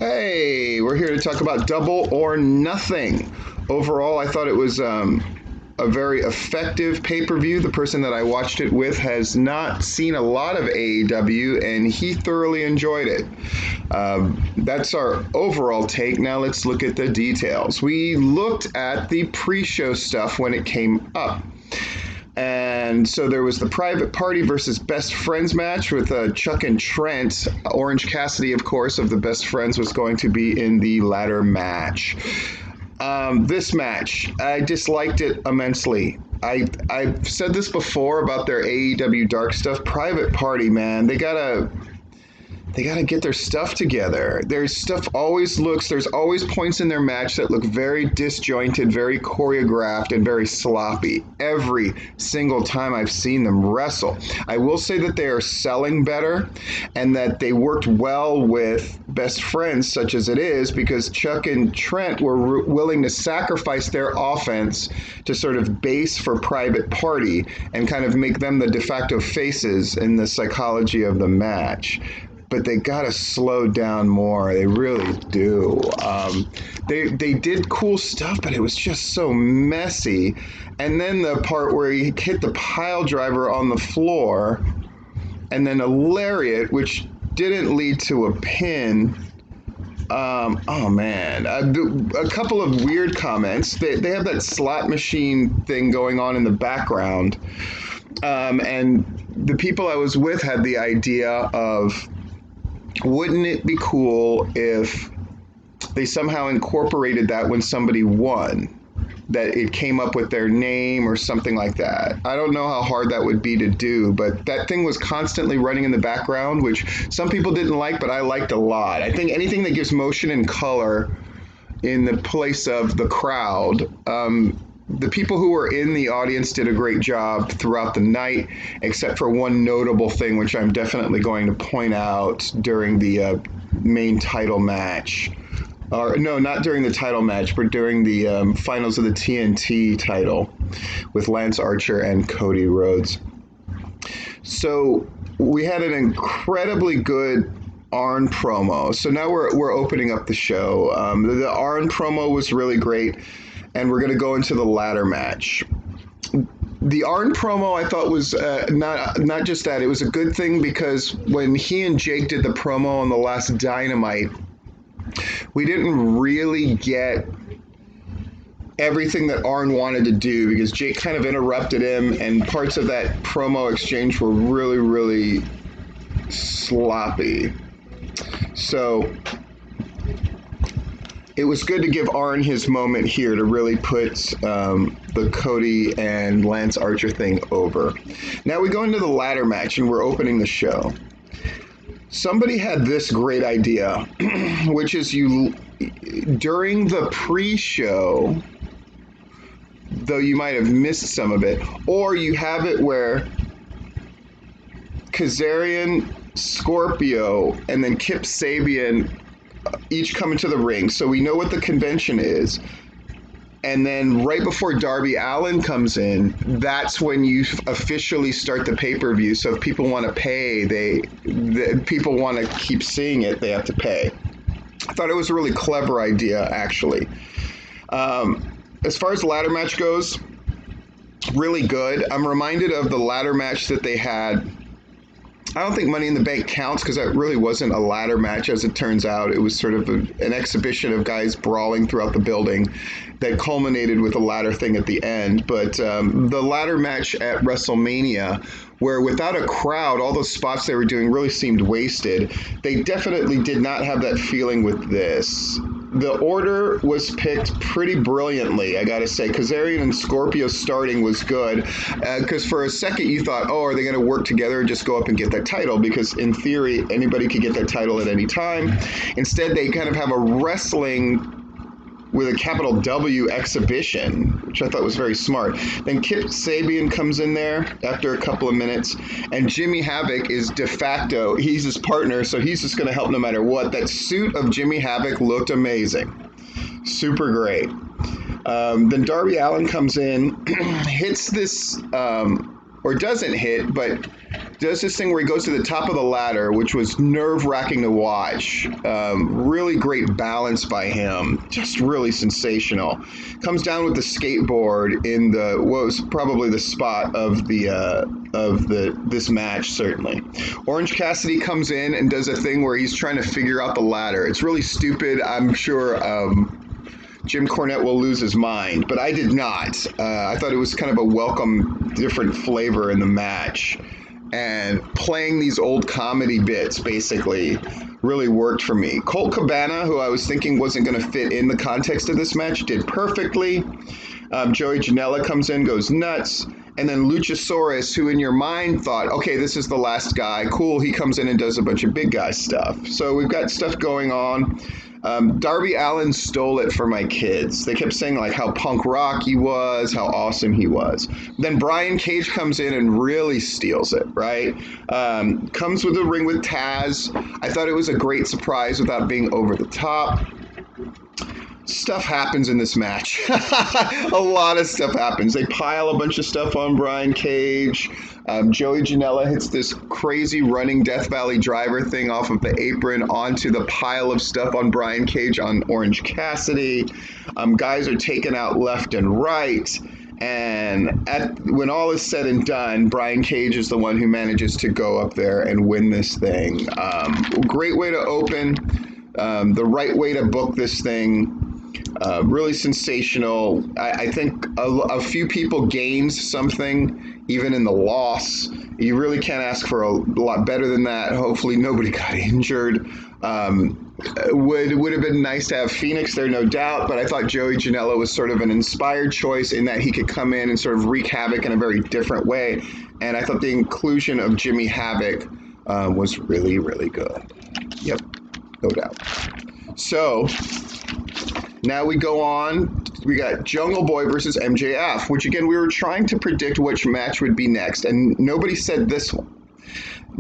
Hey, we're here to talk about Double or Nothing. Overall, I thought it was a very effective pay-per-view. The person that I watched it with has not seen a lot of AEW, and he thoroughly enjoyed it. That's our overall take. Now let's look at the details. We looked at the pre-show stuff when it came up. And so there was the Private Party versus Best Friends match with Chuck and Trent. Orange Cassidy, of course, of the Best Friends, was going to be in the ladder match. This match, I disliked it immensely. I've said this before about their AEW Dark stuff. Private Party, man, they gotta get their stuff together. There's always points in their match that look very disjointed, very choreographed, and very sloppy every single time I've seen them wrestle. I will say that they are selling better and that they worked well with Best Friends, such as it is, because Chuck and Trent were willing to sacrifice their offense to sort of base for Private Party and kind of make them the de facto faces in the psychology of the match. But they gotta slow down more. They really do. They did cool stuff, but it was just so messy. And then the part where he hit the pile driver on the floor, and then a lariat, which didn't lead to a pin. Oh man, a couple of weird comments. They have that slot machine thing going on in the background, and the people I was with had the idea of, wouldn't it be cool if they somehow incorporated that when somebody won, that it came up with their name or something like that? I don't know how hard that would be to do, but that thing was constantly running in the background, which some people didn't like, but I liked a lot. I think anything that gives motion and color in the place of the crowd, the people who were in the audience did a great job throughout the night, except for one notable thing, which I'm definitely going to point out during the main title match. Or no, not during the title match, but during the finals of the TNT title with Lance Archer and Cody Rhodes. So we had an incredibly good Arn promo. So now we're opening up the show. The Arn promo was really great. And we're going to go into the ladder match. The Arn promo, I thought, was not just that. It was a good thing because when he and Jake did the promo on the last Dynamite, we didn't really get everything that Arn wanted to do because Jake kind of interrupted him, and parts of that promo exchange were really, really sloppy. So it was good to give Arn his moment here to really put the Cody and Lance Archer thing over. Now we go into the ladder match and we're opening the show. Somebody had this great idea, which is during the pre-show, though you might have missed some of it, or you have it where Kazarian, Scorpio, and then Kip Sabian each come into the ring, so we know what the convention is. And then right before Darby Allin comes in, that's when you officially start the pay-per-view. So if people want to pay, people want to keep seeing it, they have to pay. I thought it was a really clever idea, actually. As far as the ladder match goes, really good. I'm reminded of the ladder match that they had. I don't think Money in the Bank counts because that really wasn't a ladder match, as it turns out. It was sort of an exhibition of guys brawling throughout the building that culminated with a ladder thing at the end. But the ladder match at WrestleMania, where without a crowd, all those spots they were doing really seemed wasted, they definitely did not have that feeling with this. The order was picked pretty brilliantly, I gotta say. Kazarian and Scorpio starting was good, because for a second you thought, oh, are they going to work together and just go up and get that title? Because in theory, anybody could get that title at any time. Instead, they kind of have a wrestling with a capital W exhibition, which I thought was very smart. Then Kip Sabian comes in there after a couple of minutes, and Jimmy Havoc is de facto, he's his partner, so he's just going to help no matter what. That suit of Jimmy Havoc looked amazing. Super great. Then Darby Allin comes in, hits this, or doesn't hit, but does this thing where he goes to the top of the ladder, which was nerve-wracking to watch. Really great balance by him, just really sensational. Comes down with the skateboard in what was probably the spot of this match, certainly. Orange Cassidy comes in and does a thing where he's trying to figure out the ladder. It's really stupid. I'm sure Jim Cornette will lose his mind, but I did not. I thought it was kind of a welcome, different flavor in the match. And playing these old comedy bits, basically, really worked for me. Colt Cabana, who I was thinking wasn't going to fit in the context of this match, did perfectly. Joey Janela comes in, goes nuts. And then Luchasaurus, who in your mind thought, okay, this is the last guy. Cool, he comes in and does a bunch of big guy stuff. So we've got stuff going on. Darby Allin stole it for my kids. They kept saying like how punk rock he was, how awesome he was. Then Brian Cage comes in and really steals it, right? Comes with a ring with Taz. I thought it was a great surprise without being over the top. Stuff happens in this match. A lot of stuff happens. They pile a bunch of stuff on Brian Cage. Joey Janela hits this crazy running Death Valley driver thing off of the apron onto the pile of stuff on Brian Cage on Orange Cassidy. Guys are taken out left and right. And when all is said and done, Brian Cage is the one who manages to go up there and win this thing. Great way to open. The right way to book this thing. Really sensational. I think a few people gained something even in the loss. You really can't ask for a lot better than that. Hopefully nobody got injured. Would have been nice to have Phoenix there, no doubt, but I thought Joey Janela was sort of an inspired choice in that he could come in and sort of wreak havoc in a very different way. And I thought the inclusion of Jimmy Havoc was really, really good. Yep, no doubt. So now we go on. We got Jungle Boy versus MJF, which again, we were trying to predict which match would be next, and nobody said this one.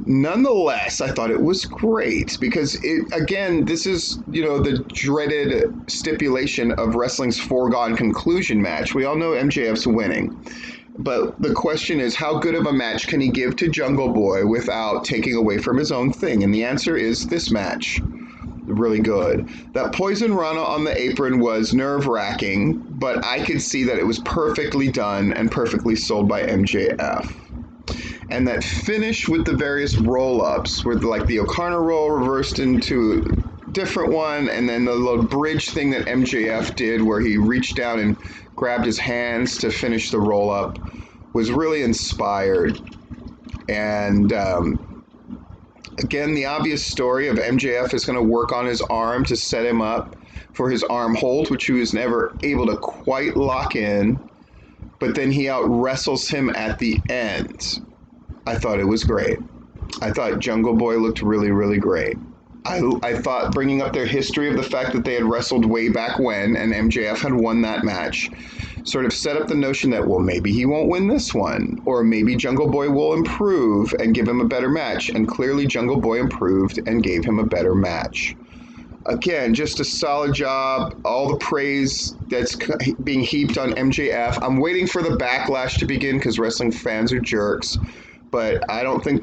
Nonetheless, I thought it was great because this is, the dreaded stipulation of wrestling's foregone conclusion match. We all know MJF's winning. But the question is, how good of a match can he give to Jungle Boy without taking away from his own thing? And the answer is this match. Really good. That Poison Rana on the apron was nerve-wracking, but I could see that it was perfectly done and perfectly sold by MJF. And that finish with the various roll-ups, where like the O'Connor roll reversed into a different one, and then the little bridge thing that MJF did where he reached down and grabbed his hands to finish the roll-up was really inspired. And again, the obvious story of MJF is going to work on his arm to set him up for his arm hold, which he was never able to quite lock in, but then he out-wrestles him at the end. I thought it was great. I thought Jungle Boy looked really, really great. I thought bringing up their history of the fact that they had wrestled way back when and MJF had won that match sort of set up the notion that, well, maybe he won't win this one, or maybe Jungle Boy will improve and give him a better match. And clearly Jungle Boy improved and gave him a better match. Again, just a solid job. All the praise that's being heaped on MJF. I'm waiting for the backlash to begin because wrestling fans are jerks. But I don't think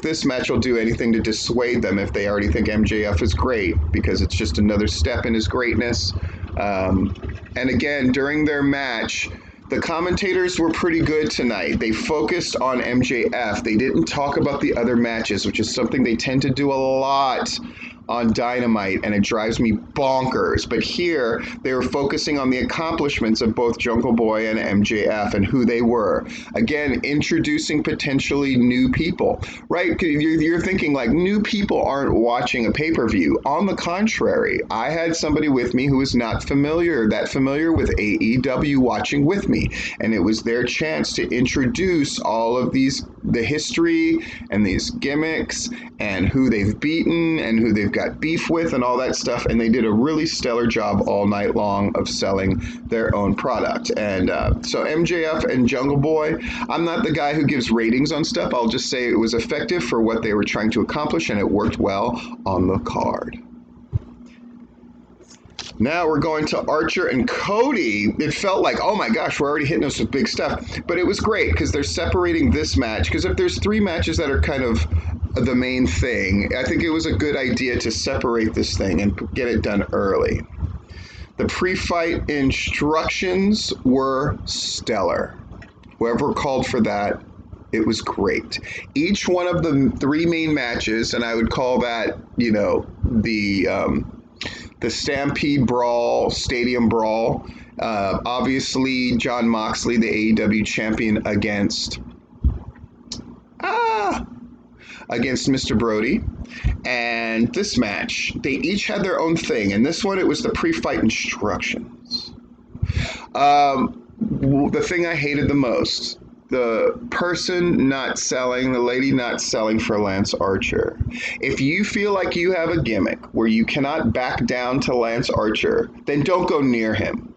this match will do anything to dissuade them if they already think MJF is great, because it's just another step in his greatness. And again, during their match, the commentators were pretty good tonight. They focused on MJF. They didn't talk about the other matches, which is something they tend to do a lot on Dynamite, and it drives me bonkers. But here, they were focusing on the accomplishments of both Jungle Boy and MJF and who they were. Again, introducing potentially new people, right? You're thinking like new people aren't watching a pay-per-view. On the contrary, I had somebody with me who was not familiar with AEW watching with me, and it was their chance to introduce all of the history and these gimmicks and who they've beaten and who they've got beef with and all that stuff, and they did a really stellar job all night long of selling their own product. And so MJF and Jungle Boy, I'm not the guy who gives ratings on stuff. I'll just say it was effective for what they were trying to accomplish, and it worked well on the card. Now we're going to Archer and Cody. It felt like, oh my gosh, we're already hitting us with big stuff. But it was great because they're separating this match. Because if there's 3 matches that are kind of the main thing, I think it was a good idea to separate this thing and get it done early. The pre-fight instructions were stellar. Whoever called for that, it was great. Each one of the 3 main matches, and I would call that, the Stampede Brawl, Stadium Brawl. Obviously, Jon Moxley, the AEW champion, against Mr. Brody. And this match, they each had their own thing. And this one, it was the pre-fight instructions. The thing I hated the most, the lady not selling for Lance Archer. If you feel like you have a gimmick where you cannot back down to Lance Archer, then don't go near him.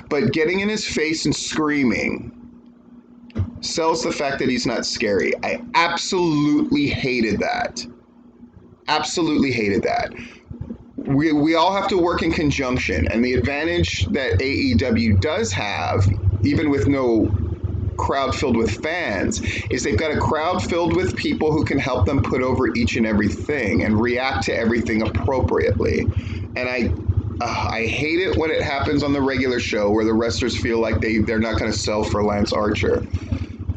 But getting in his face and screaming sells the fact that he's not scary. I absolutely hated that. Absolutely hated that. We all have to work in conjunction, and the advantage that AEW does have, even with no crowd filled with fans, is they've got a crowd filled with people who can help them put over each and everything and react to everything appropriately. And I hate it when it happens on the regular show where the wrestlers feel like they're not going to sell for Lance Archer.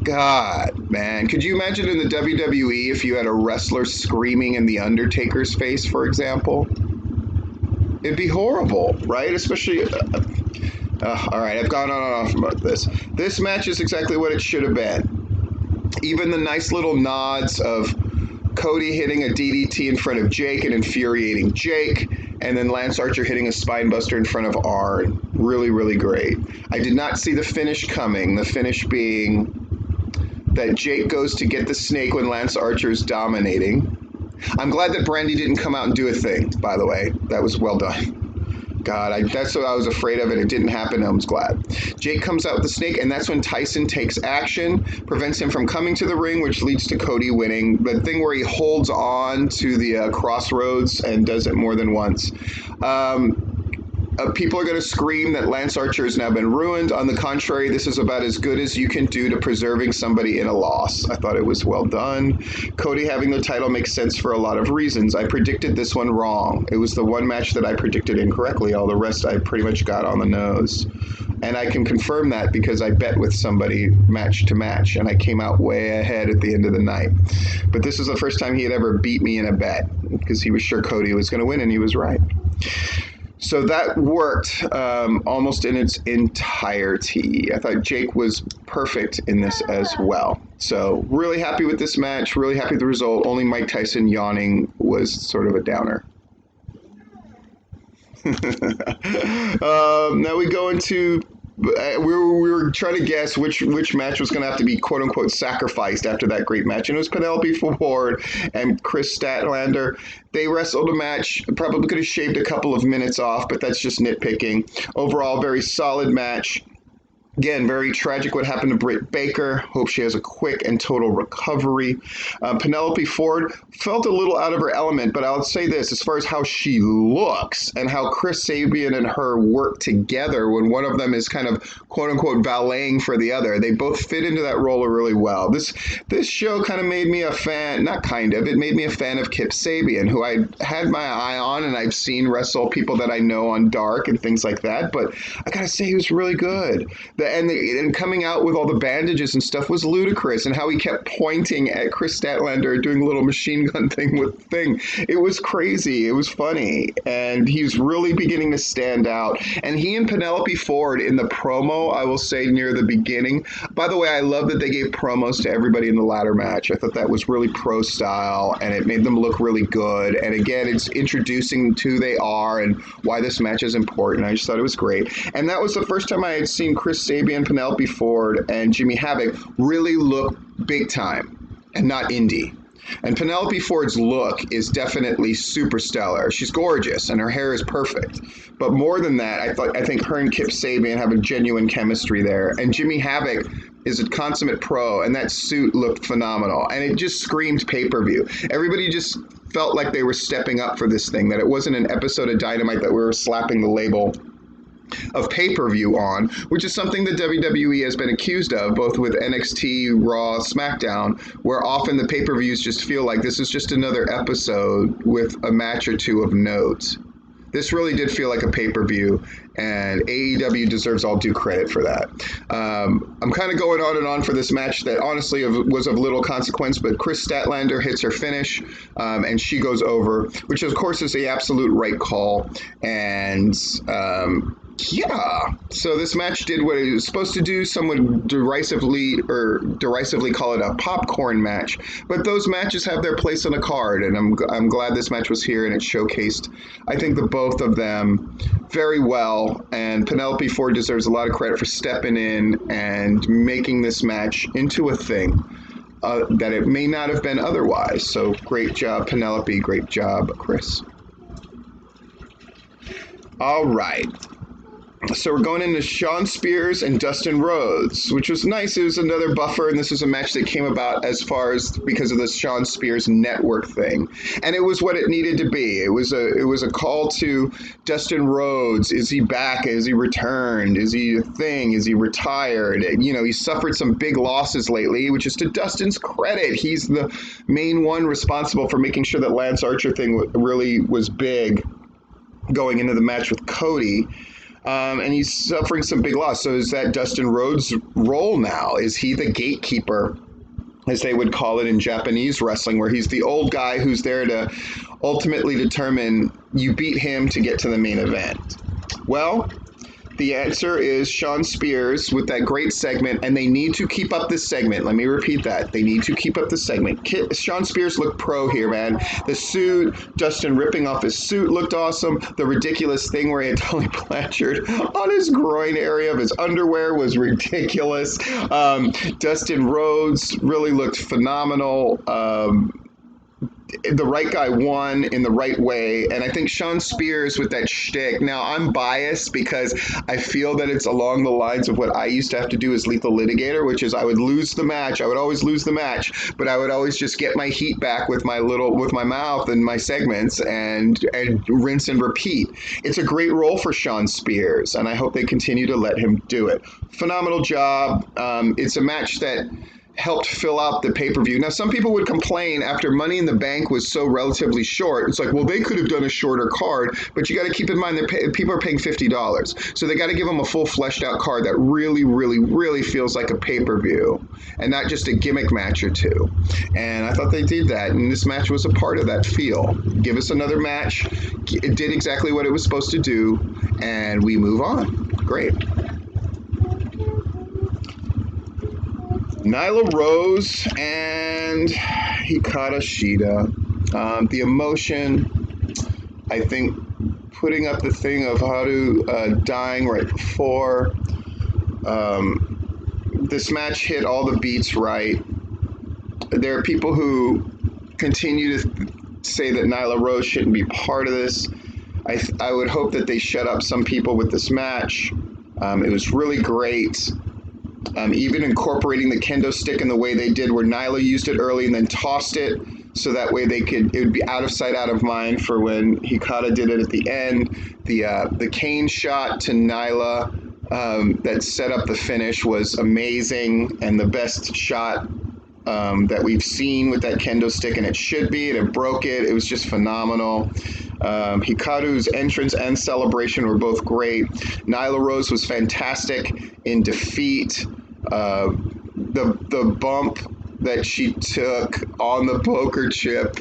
God, man. Could you imagine in the WWE if you had a wrestler screaming in The Undertaker's face, for example? It'd be horrible, right? Especially... all right, I've gone on and off about this. This match is exactly what it should have been. Even the nice little nods of Cody hitting a DDT in front of Jake and infuriating Jake, and then Lance Archer hitting a spinebuster in front of Arn. Really, really great. I did not see the finish coming. The finish being that Jake goes to get the snake when Lance Archer is dominating. I'm glad that Brandy didn't come out and do a thing, by the way. That was well done. God, that's what I was afraid of, and it didn't happen. I was glad. Jake comes out with the snake, and that's when Tyson takes action, prevents him from coming to the ring, which leads to Cody winning. The thing where he holds on to the crossroads and does it more than once. People are going to scream that Lance Archer has now been ruined. On the contrary, this is about as good as you can do to preserving somebody in a loss. I thought it was well done. Cody having the title makes sense for a lot of reasons. I predicted this one wrong. It was the one match that I predicted incorrectly. All the rest I pretty much got on the nose. And I can confirm that because I bet with somebody match to match, and I came out way ahead at the end of the night. But this is the first time he had ever beat me in a bet because he was sure Cody was going to win, and he was right. So that worked almost in its entirety. I thought Jake was perfect in this as well. So really happy with this match, really happy with the result. Only Mike Tyson yawning was sort of a downer. Now we go into... We were trying to guess which match was going to have to be quote unquote sacrificed after that great match, and it was Penelope Ford and Chris Statlander. They wrestled a match, probably could have shaved a couple of minutes off, but that's just nitpicking. Overall, very solid match. Again, very tragic what happened to Britt Baker. Hope she has a quick and total recovery. Penelope Ford felt a little out of her element, but I'll say this, as far as how she looks and how Chris Sabian and her work together when one of them is kind of quote-unquote valeting for the other, they both fit into that role really well. This show kind of made me a fan, not kind of, it made me a fan of Kip Sabian, who I had my eye on, and I've seen wrestle people that I know on Dark and things like that, but I gotta say he was really good. And coming out with all the bandages and stuff was ludicrous, and how he kept pointing at Chris Statlander doing a little machine gun thing with the thing. It was crazy. It was funny. And he's really beginning to stand out. And he and Penelope Ford in the promo, I will say near the beginning. By the way, I love that they gave promos to everybody in the ladder match. I thought that was really pro style, and it made them look really good. And again, it's introducing who they are and why this match is important. I just thought it was great. And that was the first time I had seen Chris Sabian, Penelope Ford, and Jimmy Havoc really look big time and not indie. And Penelope Ford's look is definitely super stellar. She's gorgeous and her hair is perfect. But more than that, I think her and Kip Sabian have a genuine chemistry there. And Jimmy Havoc is a consummate pro, and that suit looked phenomenal. And it just screamed pay-per-view. Everybody just felt like they were stepping up for this thing, that it wasn't an episode of Dynamite that we were slapping the label of pay-per-view on, which is something that WWE has been accused of, both with NXT, Raw, SmackDown, where often the pay-per-views just feel like this is just another episode with a match or two of note. This really did feel like a pay-per-view, and AEW deserves all due credit for that. I'm kind of going on and on for this match that honestly was of little consequence, but Chris Statlander hits her finish, and she goes over, which of course is the absolute right call. And yeah, so this match did what it was supposed to do. Some would derisively call it a popcorn match, but those matches have their place on a card, and I'm glad this match was here and it showcased, I think, the both of them very well. And Penelope Ford deserves a lot of credit for stepping in and making this match into a thing that it may not have been otherwise. So great job, Penelope. Great job, Chris. All right. So we're going into Shawn Spears and Dustin Rhodes, which was nice. It was another buffer, and this was a match that came about as far as because of the Shawn Spears network thing, and it was what it needed to be. It was a call to Dustin Rhodes. Is he back? Is he returned? Is he a thing? Is he retired? You know, he suffered some big losses lately, which is to Dustin's credit. He's the main one responsible for making sure that Lance Archer thing really was big going into the match with Cody. And he's suffering some big loss. So is that Dustin Rhodes' role now? Is he the gatekeeper, as they would call it in Japanese wrestling, where he's the old guy who's there to ultimately determine you beat him to get to the main event? Well, the answer is Shawn Spears with that great segment, and they need to keep up this segment. Let me repeat that. They need to keep up the segment. Shawn Spears looked pro here, man. The suit, Dustin ripping off his suit looked awesome. The ridiculous thing where he had Tully Blanchard on his groin area of his underwear was ridiculous. Dustin Rhodes really looked phenomenal. The right guy won in the right way, and I think Shawn Spears with that shtick. Now, I'm biased because I feel that it's along the lines of what I used to have to do as Lethal Litigator, which is I would lose the match. I would always lose the match, but I would always just get my heat back with my mouth and my segments and rinse and repeat. It's a great role for Shawn Spears, and I hope they continue to let him do it. Phenomenal job. It's a match that helped fill out the pay-per-view. Now, some people would complain after Money in the Bank was so relatively short. It's like, well, they could have done a shorter card, but you got to keep in mind that people are paying $50. So they got to give them a full fleshed out card that really, really, really feels like a pay-per-view and not just a gimmick match or two. And I thought they did that, and this match was a part of that feel. Give us another match. It did exactly what it was supposed to do, and we move on. Great. Nyla Rose and Hikaru Shida. The emotion, I think, putting up the thing of Haru dying right before. This match hit all the beats right. There are people who continue to say that Nyla Rose shouldn't be part of this. I would hope that they shut up some people with this match. It was really great. Even incorporating the kendo stick in the way they did, where Nyla used it early and then tossed it, so that way it would be out of sight, out of mind for when Hikaru did it at the end. The cane shot to Nyla that set up the finish was amazing, and the best shot that we've seen with that kendo stick, and it should be, and it broke it. It was just phenomenal. Hikaru's entrance and celebration were both great. Nyla Rose was fantastic in defeat. The bump that she took on the poker chip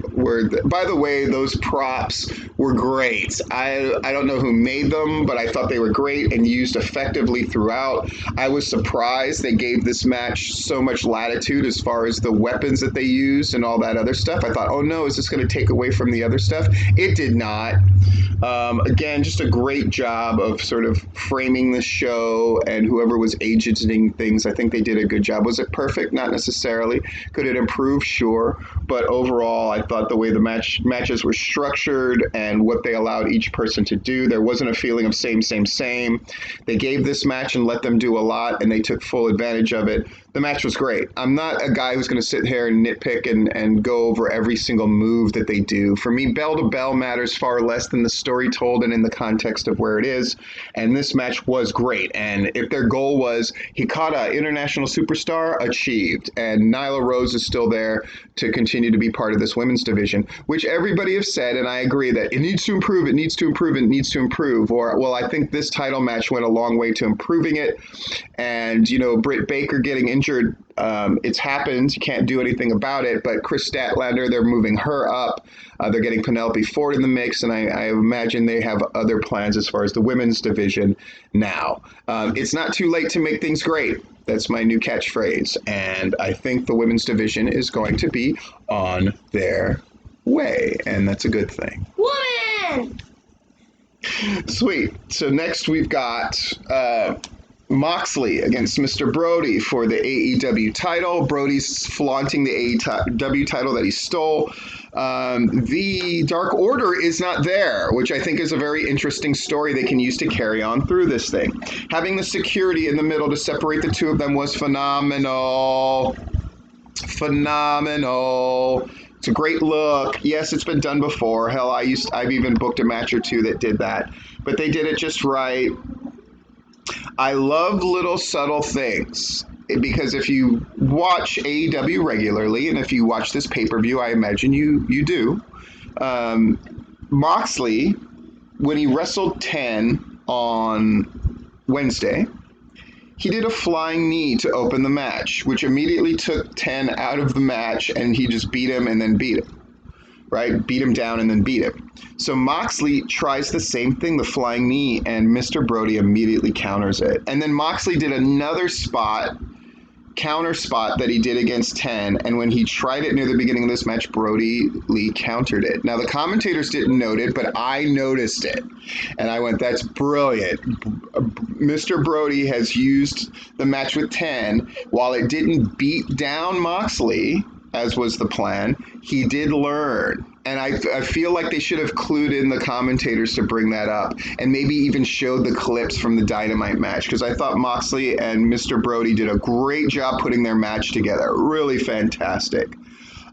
by the way, those props were great. I don't know who made them, but I thought they were great and used effectively throughout. I was surprised they gave this match so much latitude as far as the weapons that they used and all that other stuff. I thought, oh no, is this going to take away from the other stuff? It did not. Again, just a great job of sort of framing the show, and whoever was agenting things, I think they did a good job. Was it perfect? Not necessarily. Could it improve? Sure. But overall, I thought the way the matches were structured and what they allowed each person to do, there wasn't a feeling of same. They gave this match and let them do a lot, and they took full advantage of it. the match was great. I'm not a guy who's going to sit here and nitpick and go over every single move that they do. For me, bell to bell matters far less than the story told and in the context of where it is. And this match was great. And if their goal was Hikata, international superstar, achieved. And Nyla Rose is still there to continue to be part of this women's division, which everybody has said, and I agree that it needs to improve, it needs to improve, it needs to improve. Or, well, I think this title match went a long way to improving it. And, you know, Britt Baker getting injured, it's happened. You can't do anything about it. But Chris Statlander, they're moving her up. They're getting Penelope Ford in the mix, and I imagine they have other plans as far as the women's division now. It's not too late to make things great. That's my new catchphrase. And I think the women's division is going to be on their way, and that's a good thing. Woman! Sweet. So next we've got Moxley against Mr. Brody for the AEW title. Brody's flaunting the AEW title that he stole. The Dark Order is not there, which I think is a very interesting story they can use to carry on through this thing. Having the security in the middle to separate the two of them was phenomenal. Phenomenal. It's a great look. Yes, it's been done before. Hell, I've even booked a match or two that did that, but they did it just right. I love little subtle things because if you watch AEW regularly, and if you watch this pay-per-view, I imagine you do. Moxley, when he wrestled 10 on Wednesday, he did a flying knee to open the match, which immediately took 10 out of the match, and he just beat him and then beat him, right? Beat him down and then beat him. So Moxley tries the same thing, the flying knee, and Mr. Brody immediately counters it. And then Moxley did another counter spot that he did against 10, and when he tried it near the beginning of this match, Brody Lee countered it. Now, the commentators didn't note it, but I noticed it, and I went, that's brilliant. Mr. Brody has used the match with 10. While it didn't beat down Moxley, as was the plan, he did learn. And I feel like they should have clued in the commentators to bring that up and maybe even showed the clips from the Dynamite match, because I thought Moxley and Mr. Brody did a great job putting their match together. Really fantastic.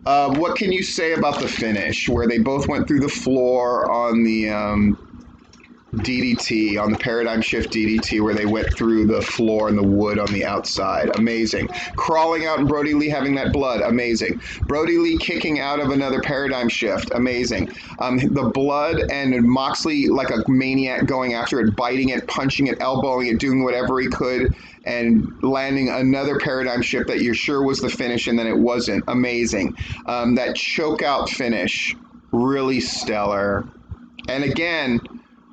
What can you say about the finish where they both went through the floor on the DDT, on the Paradigm Shift DDT, where they went through the floor and the wood on the outside? Amazing. Crawling out and Brody Lee having that blood. Amazing. Brody Lee kicking out of another Paradigm Shift. Amazing. The blood and Moxley like a maniac going after it, biting it, punching it, elbowing it, doing whatever he could, and landing another Paradigm Shift that you're sure was the finish, and then it wasn't. Amazing. That choke out finish, really stellar. And again,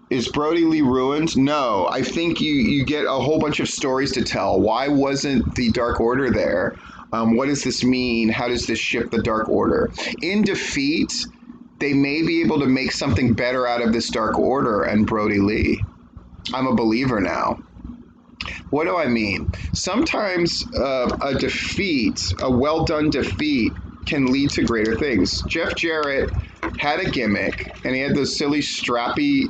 is Brody Lee ruined? No. I think you get a whole bunch of stories to tell. Why wasn't the Dark Order there? What does this mean? How does this shift the Dark Order? In defeat, they may be able to make something better out of this Dark Order and Brody Lee. I'm a believer now. What do I mean? Sometimes a defeat, a well-done defeat, can lead to greater things. Jeff Jarrett had a gimmick, and he had those silly, strappy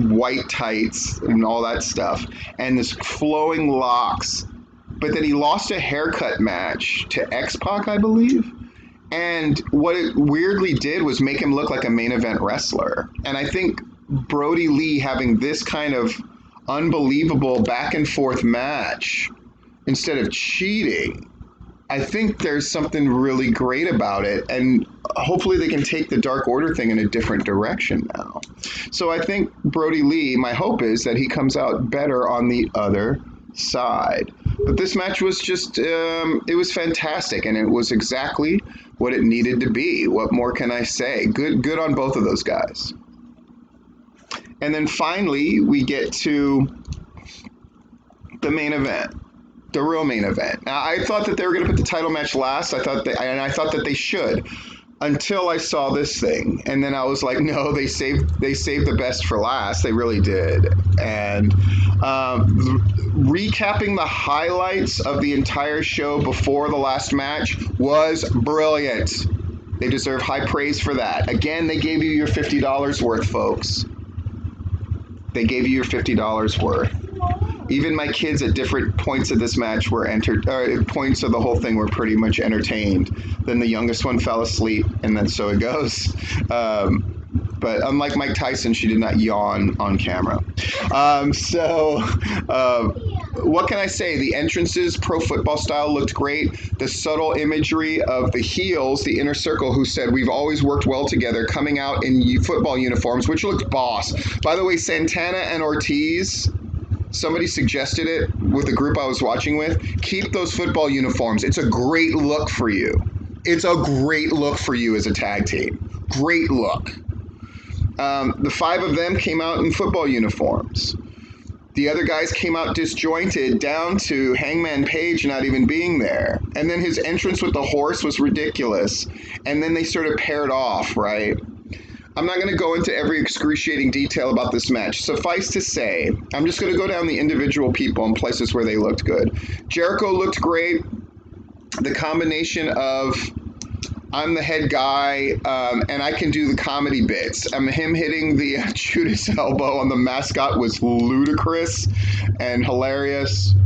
white tights and all that stuff, and this flowing locks, but then he lost a haircut match to X-Pac, I believe, and what it weirdly did was make him look like a main event wrestler. And I think Brody Lee having this kind of unbelievable back and forth match instead of cheating, I think there's something really great about it, and hopefully they can take the Dark Order thing in a different direction now. So I think Brody Lee, my hope is that he comes out better on the other side. But this match was just, it was fantastic, and it was exactly what it needed to be. What more can I say? Good on both of those guys. And then finally, we get to the main event. The real main event. Now, I thought that they were going to put the title match last. I thought that they should, until I saw this thing, and then I was like, no, they saved the best for last. They really did. And recapping the highlights of the entire show before the last match was brilliant. They deserve high praise for that. Again, they gave you your $50 worth, folks. They gave you your $50 worth. Even my kids at different points of this match were points of the whole thing were pretty much entertained. Then the youngest one fell asleep, and then so it goes. But unlike Mike Tyson, she did not yawn on camera. What can I say? The entrances, pro football style, looked great. The subtle imagery of the heels, the inner circle, who said, "We've always worked well together," coming out in football uniforms, which looked boss. By the way, Santana and Ortiz, somebody suggested it with the group I was watching with. Keep those football uniforms. It's a great look for you. It's a great look for you as a tag team. Great look. The 5 of them came out in football uniforms. The other guys came out disjointed down to Hangman Page not even being there. And then his entrance with the horse was ridiculous. And then they sort of paired off, right? I'm not going to go into every excruciating detail about this match. Suffice to say, I'm just going to go down the individual people and places where they looked good. Jericho looked great. The combination of I'm the head guy, and I can do the comedy bits. Him hitting the Judas elbow on the mascot was ludicrous and hilarious.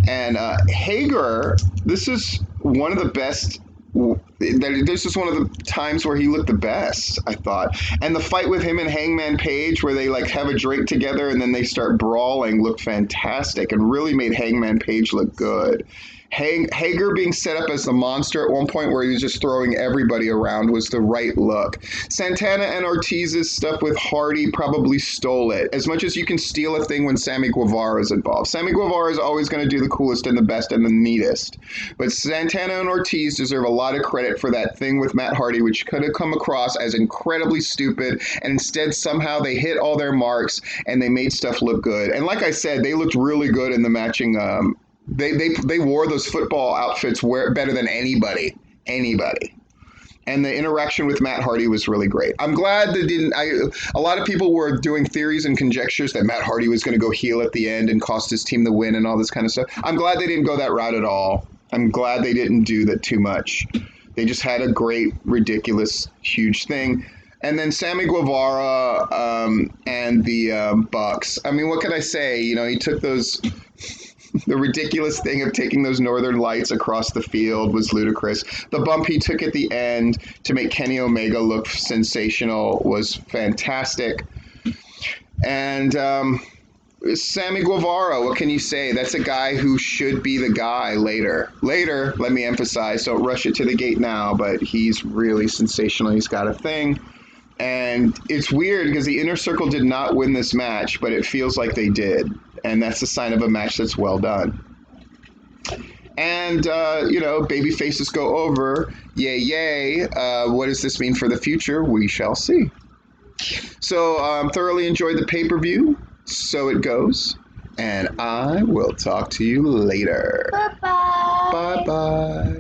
And Hager, this is one of the best. This is one of the times where he looked the best, I thought. And the fight with him and Hangman Page, where they like have a drink together and then they start brawling, looked fantastic and really made Hangman Page look good. Hager being set up as the monster at one point where he was just throwing everybody around was the right look. Santana and Ortiz's stuff with Hardy probably stole it. As much as you can steal a thing when Sammy Guevara is involved. Sammy Guevara is always going to do the coolest and the best and the neatest. But Santana and Ortiz deserve a lot of credit for that thing with Matt Hardy, which could have come across as incredibly stupid, and instead somehow they hit all their marks and they made stuff look good. And like I said, they looked really good in the matching. They wore those football outfits better than anybody. And the interaction with Matt Hardy was really great. I'm glad they didn't. A lot of people were doing theories and conjectures that Matt Hardy was going to go heel at the end and cost his team the win and all this kind of stuff. I'm glad they didn't go that route at all. I'm glad they didn't do that too much. They just had a great, ridiculous, huge thing. And then Sammy Guevara and the Bucks. I mean, what can I say? You know, he took those. The ridiculous thing of taking those northern lights across the field was ludicrous. The bump he took at the end to make Kenny Omega look sensational was fantastic. And Sammy Guevara, what can you say? That's a guy who should be the guy later. Later, let me emphasize, don't rush it to the gate now, but he's really sensational. He's got a thing. And it's weird because the Inner Circle did not win this match, but it feels like they did. And that's a sign of a match that's well done. And, baby faces go over. Yay, yay. What does this mean for the future? We shall see. So thoroughly enjoyed the pay-per-view. So it goes. And I will talk to you later. Bye-bye. Bye-bye.